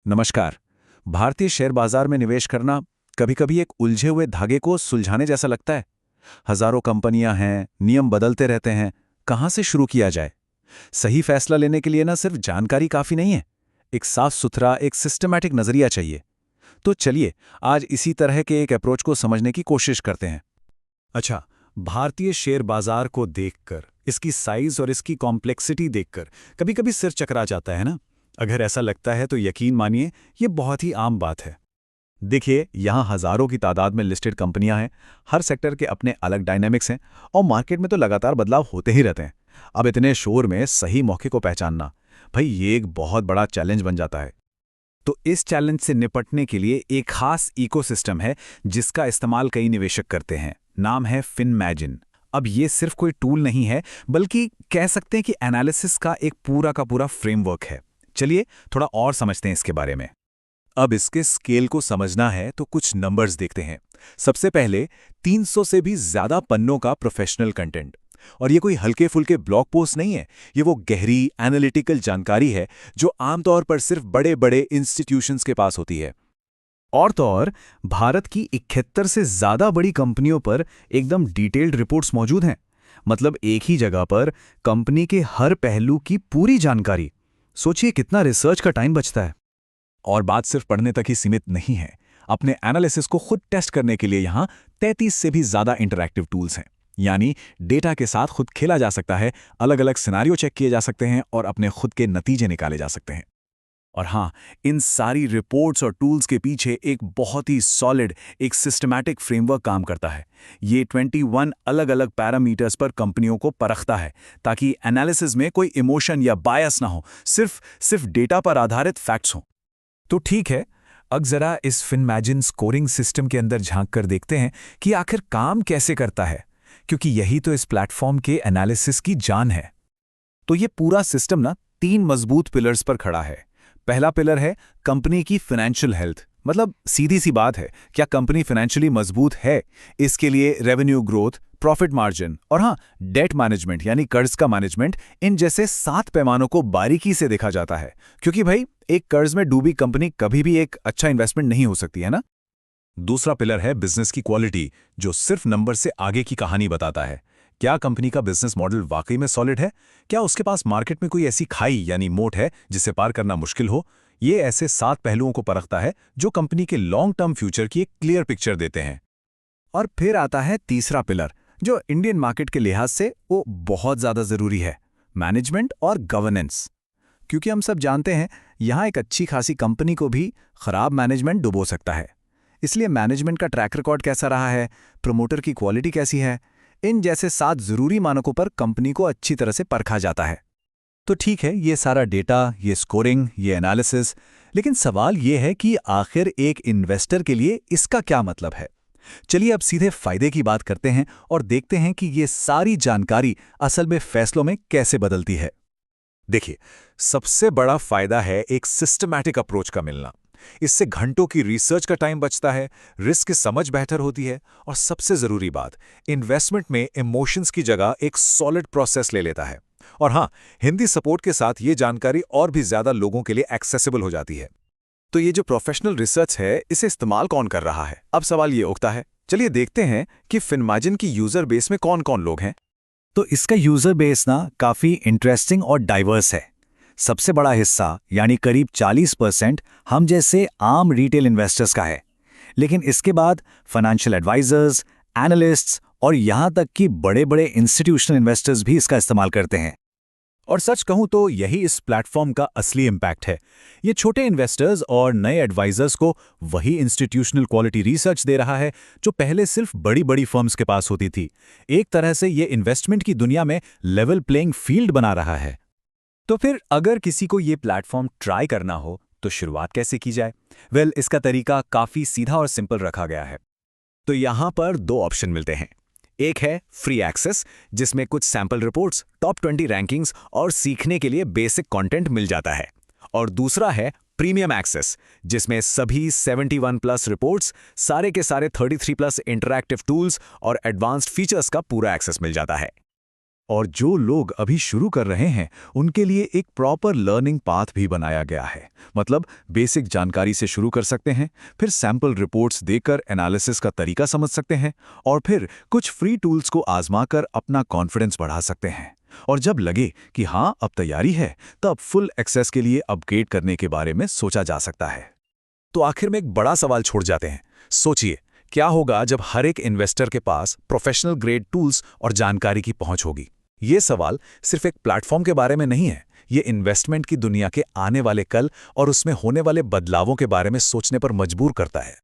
नमस्कार। भारतीय शेयर बाजार में निवेश करना कभी-कभी एक उलझे हुए धागे को सुलझाने जैसा लगता है। हजारों कंपनियां हैं, नियम बदलते रहते हैं, कहां से शुरू किया जाए? सही फैसला लेने के लिए ना सिर्फ जानकारी काफी नहीं है, एक साफ सुथरा, एक सिस्टमैटिक नजरिया चाहिए। तो चलिए, आज इसी तरह के एक अप्रोच को समझने की कोशिश करते हैं। अच्छा, भारतीय शेयर बाजार को देखकर, इसकी साइज और इसकी कॉम्प्लेक्सिटी देखकर कभी-कभी सिर चकरा जाता है ना? अगर ऐसा लगता है तो यकीन मानिए, ये बहुत ही आम बात है। देखिए, यहाँ हजारों की तादाद में लिस्टेड कंपनियां हैं, हर सेक्टर के अपने अलग डायनेमिक्स हैं और मार्केट में तो लगातार बदलाव होते ही रहते हैं। अब इतने शोर में सही मौके को पहचानना, भाई ये एक बहुत बड़ा चैलेंज बन जाता है। तो इस चैलेंज से निपटने के लिए एक खास इकोसिस्टम है जिसका इस्तेमाल कई निवेशक करते हैं। नाम है फिनमैजिन। अब ये सिर्फ कोई टूल नहीं है, बल्कि कह सकते हैं कि एनालिसिस का एक पूरा का पूरा फ्रेमवर्क है। चलिए थोड़ा और समझते हैं इसके बारे में। अब इसके स्केल को समझना है तो कुछ नंबर्स देखते हैं। सबसे पहले 300 से भी ज्यादा पन्नों का प्रोफेशनल कंटेंट। और ये कोई हल्के फुल्के ब्लॉग पोस्ट नहीं है, ये वो गहरी एनालिटिकल जानकारी है जो आमतौर पर सिर्फ बड़े बड़े इंस्टीट्यूशंस के पास होती है। और तो और, भारत की 71 से ज्यादा बड़ी कंपनियों पर एकदम डिटेल्ड रिपोर्ट्स मौजूद हैं। मतलब एक ही जगह पर कंपनी के हर पहलू की पूरी जानकारी। सोचिए कितना रिसर्च का टाइम बचता है। और बात सिर्फ पढ़ने तक ही सीमित नहीं है। अपने एनालिसिस को खुद टेस्ट करने के लिए यहाँ 33 से भी ज्यादा इंटरैक्टिव टूल्स हैं। यानी डेटा के साथ खुद खेला जा सकता है, अलग अलग सिनारियो चेक किए जा सकते हैं और अपने खुद के नतीजे निकाले जा सकते हैं। और हाँ, इन सारी रिपोर्ट्स और टूल्स के पीछे एक बहुत ही सॉलिड, एक सिस्टमैटिक फ्रेमवर्क काम करता है। ये 21 अलग अलग पैरामीटर्स पर कंपनियों को परखता है ताकि एनालिसिस में कोई इमोशन या बायस ना हो, सिर्फ डेटा पर आधारित फैक्ट्स हों। तो ठीक है, अब जरा इस फिनमैजिन स्कोरिंग सिस्टम के अंदर झांक कर देखते हैं कि आखिर काम कैसे करता है, क्योंकि यही तो इस प्लेटफॉर्म के एनालिसिस की जान है। तो ये पूरा सिस्टम ना 3 मजबूत पिलर्स पर खड़ा है। पहला पिलर है कंपनी की फाइनेंशियल हेल्थ। मतलब सीधी सी बात है, क्या कंपनी फाइनेंशियली मजबूत है? इसके लिए रेवेन्यू ग्रोथ, प्रॉफिट मार्जिन और हाँ, डेट मैनेजमेंट यानी कर्ज का मैनेजमेंट, इन जैसे 7 पैमानों को बारीकी से देखा जाता है। क्योंकि भाई, एक कर्ज में डूबी कंपनी कभी भी एक अच्छा इन्वेस्टमेंट नहीं हो सकती है ना। दूसरा पिलर है बिजनेस की क्वालिटी, जो सिर्फ नंबर से आगे की कहानी बताता है। क्या कंपनी का बिजनेस मॉडल वाकई में सॉलिड है? क्या उसके पास मार्केट में कोई ऐसी खाई यानी मोट है जिसे पार करना मुश्किल हो? ये ऐसे 7 पहलुओं को परखता है जो कंपनी के लॉन्ग टर्म फ्यूचर की एक क्लियर पिक्चर देते हैं। और फिर आता है तीसरा पिलर, जो इंडियन मार्केट के लिहाज से वो बहुत ज्यादा जरूरी है, मैनेजमेंट और गवर्नेंस। क्योंकि हम सब जानते हैं, यहाँ एक अच्छी खासी कंपनी को भी खराब मैनेजमेंट डुबो सकता है। इसलिए मैनेजमेंट का ट्रैक रिकॉर्ड कैसा रहा है, प्रमोटर की क्वालिटी कैसी है, इन जैसे 7 जरूरी मानकों पर कंपनी को अच्छी तरह से परखा जाता है। तो ठीक है, ये सारा डेटा, ये स्कोरिंग, ये एनालिसिस, लेकिन सवाल ये है कि आखिर एक इन्वेस्टर के लिए इसका क्या मतलब है? चलिए अब सीधे फायदे की बात करते हैं और देखते हैं कि ये सारी जानकारी असल में फैसलों में कैसे बदलती है। देखिए, सबसे बड़ा फायदा है एक सिस्टमैटिक अप्रोच का मिलना। इससे घंटों की रिसर्च का टाइम बचता है, रिस्क की समझ बेहतर होती है और सबसे जरूरी बात, इन्वेस्टमेंट में इमोशंस की जगह एक सॉलिड प्रोसेस ले लेता है। और हाँ, हिंदी सपोर्ट के साथ ये जानकारी और भी ज्यादा लोगों के लिए एक्सेसिबल हो जाती है। तो ये जो प्रोफेशनल रिसर्च है, इसे इस्तेमाल कौन कर रहा है? अब सवाल ये उठता है। चलिए देखते हैं कि फिनमैजिन की यूजर बेस में कौन कौन लोग हैं। तो इसका यूजर बेस ना काफी इंटरेस्टिंग और डाइवर्स है। सबसे बड़ा हिस्सा यानी करीब 40% हम जैसे आम रिटेल इन्वेस्टर्स का है। लेकिन इसके बाद फाइनेंशियल एडवाइजर्स, एनालिस्ट्स और यहां तक कि बड़े बड़े इंस्टीट्यूशनल इन्वेस्टर्स भी इसका इस्तेमाल करते हैं। और सच कहूं तो यही इस प्लेटफॉर्म का असली इम्पैक्ट है। ये छोटे इन्वेस्टर्स और नए एडवाइजर्स को वही इंस्टीट्यूशनल क्वालिटी रिसर्च दे रहा है जो पहले सिर्फ बड़ी बड़ी फर्म्स के पास होती थी। एक तरह से ये इन्वेस्टमेंट की दुनिया में लेवल प्लेइंग फील्ड बना रहा है। तो फिर अगर किसी को ये प्लेटफॉर्म ट्राई करना हो तो शुरुआत कैसे की जाए? इसका तरीका काफी सीधा और सिंपल रखा गया है। तो यहां पर 2 ऑप्शन मिलते हैं। एक है फ्री एक्सेस, जिसमें कुछ सैंपल रिपोर्ट्स, टॉप 20 रैंकिंग्स और सीखने के लिए बेसिक कंटेंट मिल जाता है। और दूसरा है प्रीमियम एक्सेस, जिसमें सभी 71 प्लस रिपोर्ट्स, सारे के सारे 33 प्लस इंटरैक्टिव टूल्स और एडवांस्ड फीचर्स का पूरा एक्सेस मिल जाता है। और जो लोग अभी शुरू कर रहे हैं उनके लिए एक प्रॉपर लर्निंग पाथ भी बनाया गया है। मतलब बेसिक जानकारी से शुरू कर सकते हैं, फिर सैंपल रिपोर्ट्स देकर एनालिसिस का तरीका समझ सकते हैं और फिर कुछ फ्री टूल्स को आजमाकर अपना कॉन्फिडेंस बढ़ा सकते हैं। और जब लगे कि हाँ अब तैयारी है, तब फुल एक्सेस के लिए अपग्रेड करने के बारे में सोचा जा सकता है। तो आखिर में एक बड़ा सवाल छोड़ जाते हैं। सोचिए, क्या होगा जब हर एक इन्वेस्टर के पास प्रोफेशनल ग्रेड टूल्स और जानकारी की पहुंच होगी? ये सवाल सिर्फ एक प्लेटफॉर्म के बारे में नहीं है, ये इन्वेस्टमेंट की दुनिया के आने वाले कल और उसमें होने वाले बदलावों के बारे में सोचने पर मजबूर करता है।